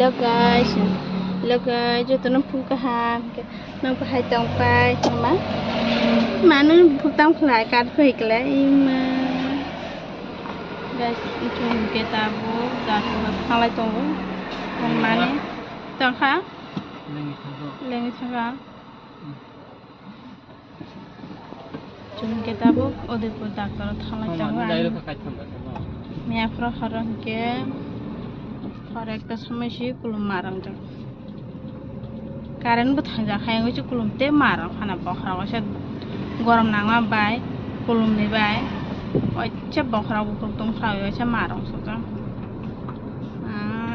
Hello guys, yo tengo pun kaham, nang pahai tong pai, mana putang kelai kat pahai kelai ima. Guys, itu kita bu, dah halai tong, mana tong kah? Lengi tengah. Cuma kita bu, udah pun dokter halai tong. Mia pro harang ke. একটা সময় সে কুলুম Marang যাক কারেন্টবো থাंजाखाय হইছে কুলুমতে Marang খানা বখরা হইছে গরম নাংমা by কুলুমনি by ওইছে বখরা বুকুম খাওই হইছে Marang সকা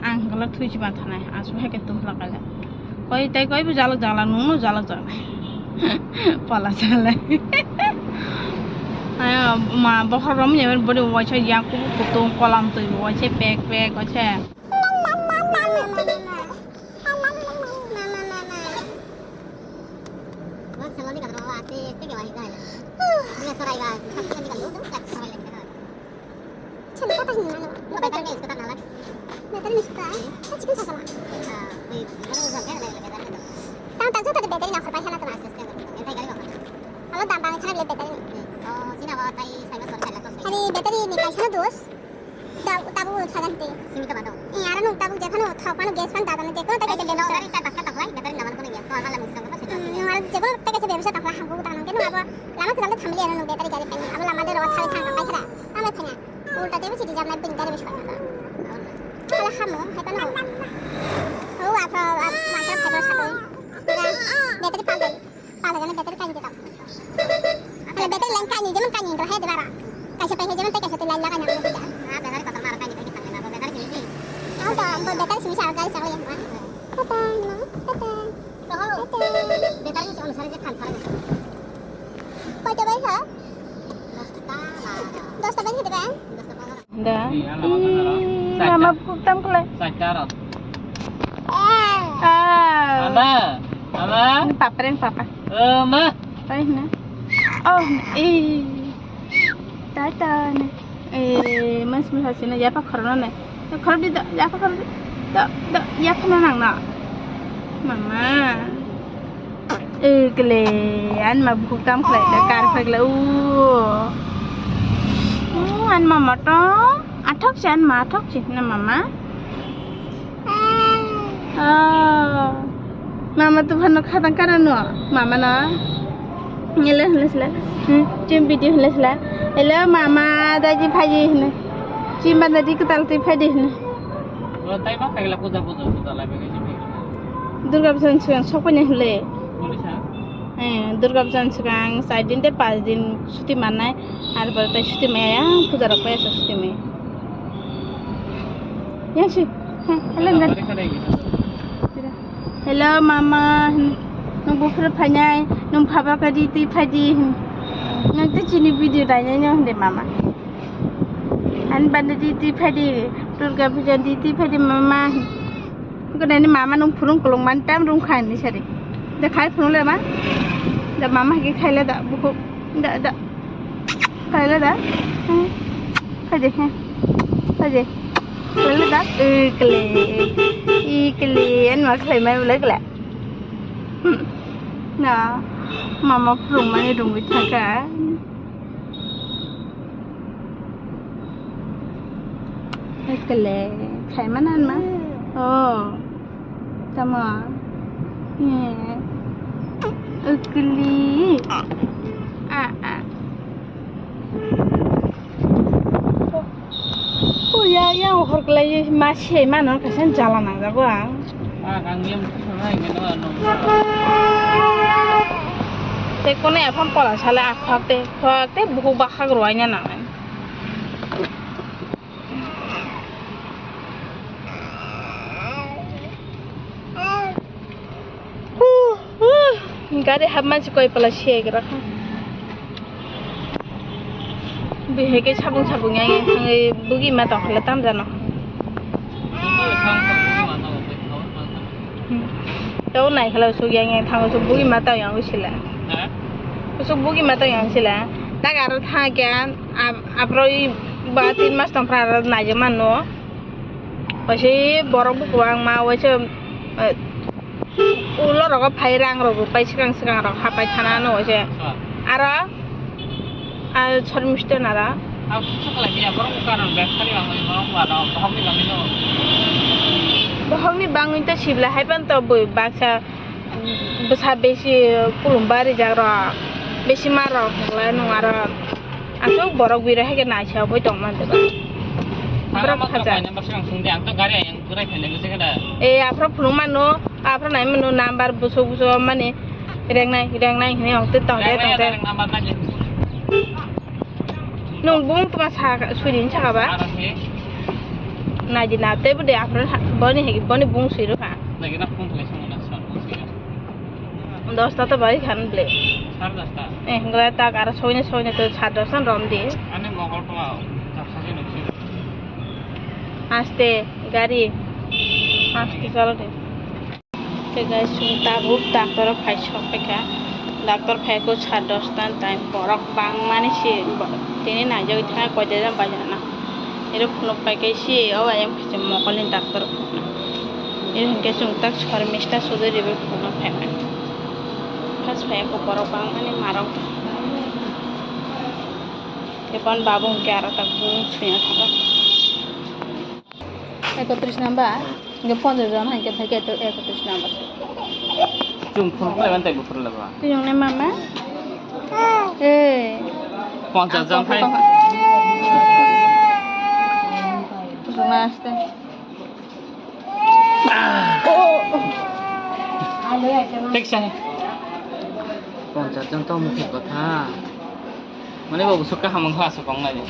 आं गला थुइसि बाथानाय आसु हेके तुम लागाले कय ताय कय जाला जाला नुनु जाला जाला पला जाला आया मा बखरा म जेबे बडि वइसे याकु कुतुम कलाम तय वइसे पेक पेक वइसे Mama putam kelai. Sacarat. Mama. Mama. Papa ren papa. Ma. Tay na. Oh, tata na. Mas hasin na yapa khorna na. Khor di da yapa khor di. Da yapa na nang na. Mama. Kalian ma putam kelai da kar phagla an mama to athok chan ma athok chi na mama mama tu phano khatang karano mama na ngele hlesla chim video hlesla hello mama da ji phaji hne chim banda di katal ti phadi hne tai ma khagla puja la be durga pujan chang sokone hle Durga Puja सिगां 4 दिन ते 5 दिन छुट्टी माननाय आरो बरते छुट्टी माया पूजा रखबाय आसा छुट्टी मे यासि हेलो मामा नों बुफर फायनाय नों फाबा कदि ति फादि नों ते चिनि भिडिअ दायनाय न होनदे मामा आन बान्दे ति फादि दुर्गा पूजा ति फादि मामा गदानि मामा नों फुरुं कलंग मान टाम रुं खानि सारि दा खाय फुरुं ले मा दा मामा के खायला दा बुखु दा खायला दा खायदे खायला दा इकले an ma खाय मा ले गला ना मामा फुरुं माने रुंगै थाका इकले खाय मा नान मा ओ तमा Ugly. Oh ya, yang orang kelai masih mana kesan jalan aja gua. Kangen sana ingin anu. Tekone apa pola salah fakte buku bakal ruangnya nangan. Gari hamman si koi pala siya gerak. Biheke sabung yang bugi mata kalau tam jano. Tahu naik kalau yang tangguh bugi mata yang usila. Bugi mata yang usila. Tak ada thagian, aproi batin mas tamprar naik mana? Pasti borok buku ang mau aja ulo rok pai rang rok pai sekarang rok hapai tanah no aja ara cermister nara Aku suka lagi ya borok bukan kali bang borok ada bohong nih bang itu bohong nih bang itu siblah hai pan to boy baksa besar besi pulumbari jagra besi marok lain ngara asok borok wirah ke naik boy dong man Berapa kerjanya pas langsung diangkat gari yang kurang hanya bisa kada. Apa peluman no, apa naik menu nambar busuk-busuk mana, hirang naik ini orang tu tahu deh. Nambar aja. Nunggu tu masa surin cakap apa? Nah jadi nanti boleh boni bung siru kan. Lagi nak pun boleh semua nasi bung siru. Dosta tu balik kan boleh. Dosta. Enggak tak arah soalnya tu dosta rom dia. Ane mau kalau tu mau, tak saja nasi. Aste gari aste chalo de ke guys sunta bup doctor phai chopeka doctor phai ko 10:30 time borok bang mani si tini na jog tha ko de jam bajana ero phone pai ke si o ayam phise mokolin doctor ero ke sunta sharmista sude rebe phone phai pas phai ko borok bang mani marok ke pon babu ke ara tak bu suya thaba 31 number, enggak phone জন হাইকে থাকে তো 31 number. Jum phone kau lewan tak bukan lewan. Tu yang ni mama? 50 John hai. Namaste. Take sah. 50 John tu mungkin kata. Mana bawa suka hamang khas kong lagi.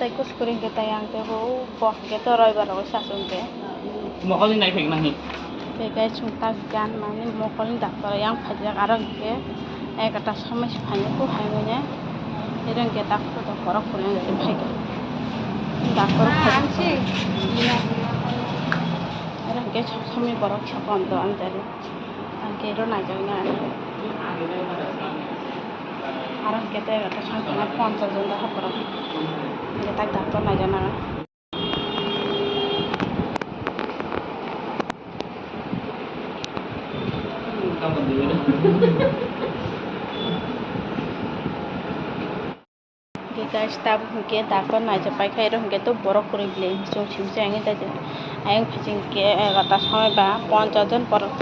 Tay kus kuring kita yang tehu boh kita roy barang sasun te. Mokolin naik pek nahi. Begai cungta gan mani mokolin daktar yang pajak arang ke kata sama si phanya ko haimanya erang ke daktar to korok kuring ke phage. Daktar phaji. Erang ke sami borok chapon to antare. Angke ro na jangna. Arang ke te kata sangkana 50 John dah korok. Kita tak dapat naik jana. Kita staf mungkin dapat naik cepat kaya orang kita borok kuring beli, cuma cuma yang itu aja. Ayam pacing ke kata sama bah, 50 John borok.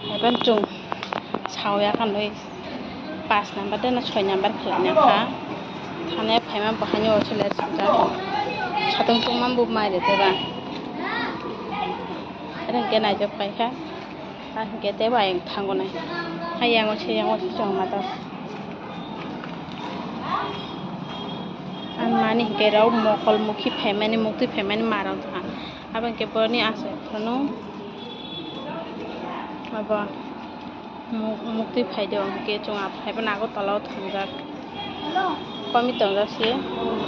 Ayam cung, sawya kan lois. Pas number dan 6 number kelanya kah? Karena payment bahaya orang sulit saja. Satu cuma buat mari tu kan. Orang kena aja pakai. Orang kita bayang tanggung ni. Yang macam cuma mata. Mani kira mukul mukhi payment mukti payment marang tu kan. Abang kita ni asal. Kerana apa mukti payah orang kita cuma payment aku talau tangga. Kami tengah sih.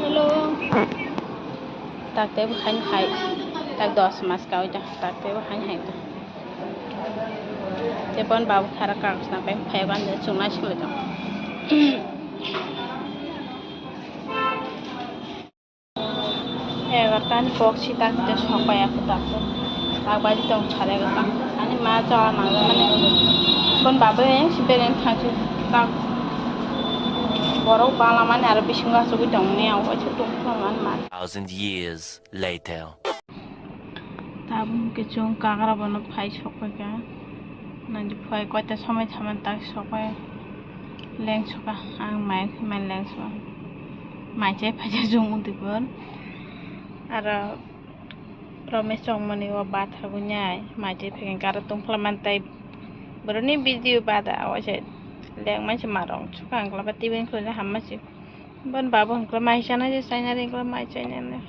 Hello. Tak tahu bukan hai. Tak 10 mas kau dah. Tak tahu bukan hai tu. Jepun bawa cara kau sampai payah dia cuma cuma tu. Kerana box kita kita sampai aku tak. Tak baju tu cara kita. Ani macam mana mana. Pun bawa yang sebenarnya thang tak. Borok pengalaman ada bisinga suku dongnya awak cukup pengalaman. 1,000 years later. Tabung kecung kakak bono phai chokka ka. Nanti phai kau tu samai samai tak chokka. Leng chokka, ang mai leng chokka. Mai cai phai jung undi pun. Ada promes chong mani wa bath hagunya. Mai cai phai kakak tung pengalaman tai. Berani video pada awak cai. Leng macam marong, cakap kalau pati ben kalau dah hamma sih, ban babu kalau mai cina je saya nyari kalau mai cina ni,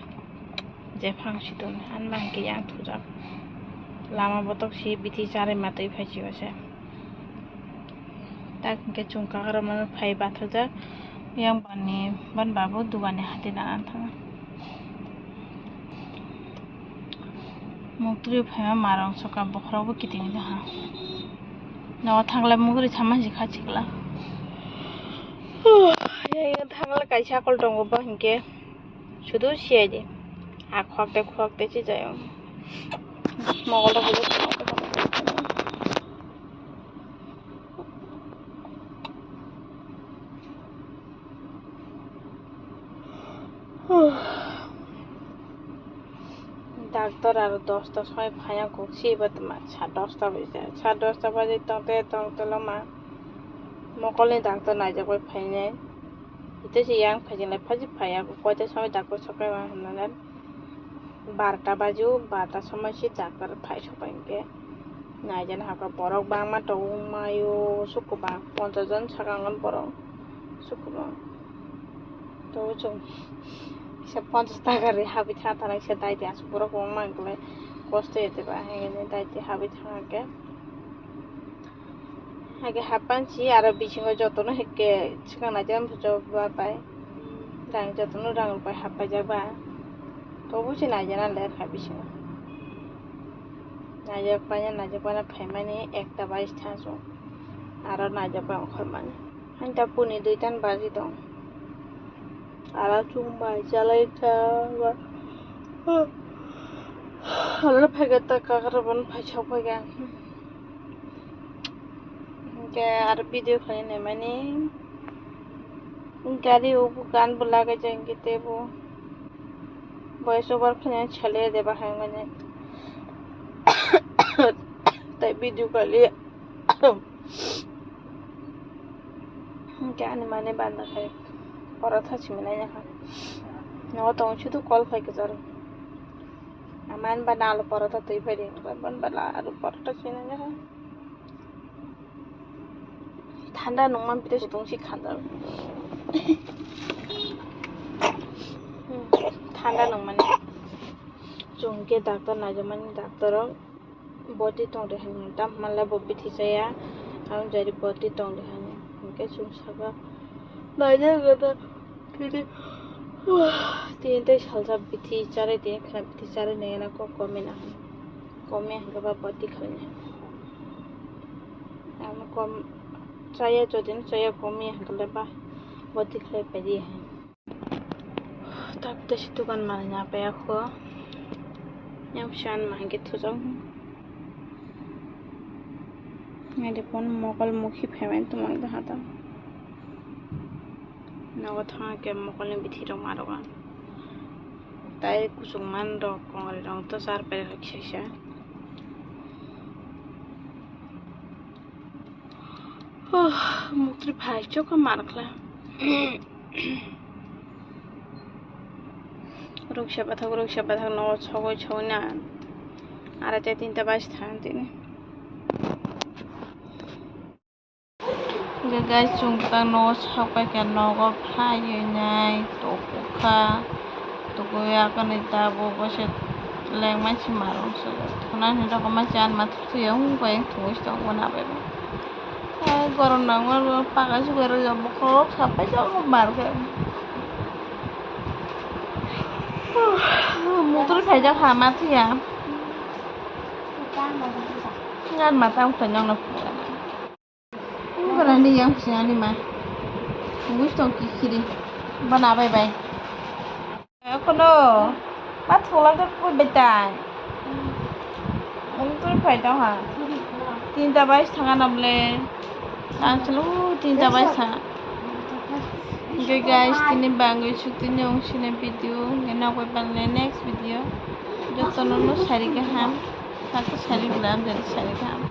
Jepang situ ni, an bang yang tu lama botok si biti cari mati phaji wase, tak ke cungka kalau mana phai bath aja, yang bani ban babu dua ni hati dan antara, mukti phai marong cakap bokra bu kita ni dah. Nawa thangla muguri sama jika cikla. Ya thangla kaisa kol dong ba hingke sudu siye খুৱাকতে চি যায় মগলটা বুঝে doctor আর 10টার সময় ভাইয়া করছি এবার তোমার 10:30 বাজে 10:30 বাজে তংতে মা মকলনি ডাক্তার নাই যাবে ফাই নাই itu sih yang fajilan faji faya aku kota sampai dakar sampai mana 12টা baju 12টা সময় sih dakar fai sampai ke নাই জানা হাকা borok bangma to mayo sukuba 50 John সাকাঙ্গন borok sukuba to chung সে 50 টাকা রে হাবি থাকা সে দাইতে আস borok bangma গলে কষ্ট যেতে বা হেনে দাইতে হাবি থাকাকে আগে হাপানছি আর বিছিং যতন হেকে সিগানা জাম জবা পাই রাং যতন রাং পাই হাপাই যাবা তবু সে নাই জানা লে হাবিছিং নাইজা পানা ফাইমানি 1টা 22 থাসো আর নাইজা পাই অখরমানি হান্তা পুনি 2টান বাজি দং আর চুমবাই চালাই থাবা আর ফাইগাতা কাকারবন ফাইছাও ফাইগা আর ভিডিও খালি মানে গাড়ি ও গান বলাগে যাएंगे ते वो वॉइस ओवर खाने चले देबा है मैंने তাই ভিডিও খালি গান মানে বান্দা খাই পরাঠা ছিমনে না ন তো শুধু কল খাই গজার আমান বানালো পরাঠা তুই ফেরি বানবালা আর পরাঠা ছিনে না ঠান্ডা নমান পিতে দংশি খান্দা ঠান্ডা নমানে জংকে ডাক্তার নাজমানি ডাক্তার বডি টং রে হানি দাম মালা ববি থিসায়া আং জারি বডি টং রে হানি কে সুং সাগা নাইজা গদা তিনি তিনতে সালসা বিথি চারে তিন খানা বিথি চারে নেনা কো কমে হাগবা বডি খানে আম কম saya jodin saya komi hangkale ba boti khle pedi hai tapte situ kan malnya pe aku yang shan mangke thujong ngade pon mokal mukhi phemen tumang da hata nawa tha ke mokal ni bithi ro maroga tai kusung man ro kongre rong to sar pe raksha মুক্তি ভাই চোখ মারখলা রুকসা ব্যথা ন ছগই ছৌ না আর 3টা 22 থান তিনি গাই চুংতা ন ছপাই কে নগ ফাই নাই তো কুখা তো গয়া কানে দাবো বসে লেং মাছি মারং সো থনা নি রকম চান মাথু তুইং কই থুইস তো বনাবে গরম নাঙর পাকা সুগারে যাব খরক সাপাই যাব মারকে মুতর খাইজা খামা থিয়া ngan mata udah nyong na pula bukan ni yang siani mah gusto kikiri bana bye bye kono patholang ka pui betai mutur faida ha 3টা 22 থাকা নামলে আসলে 3টা 22 থাকা Okay guys, tini bago syuting yung sine video. Gana ko pa na next video. Jotono no sari ka ham. Satu sari bulan dari sari ka ham.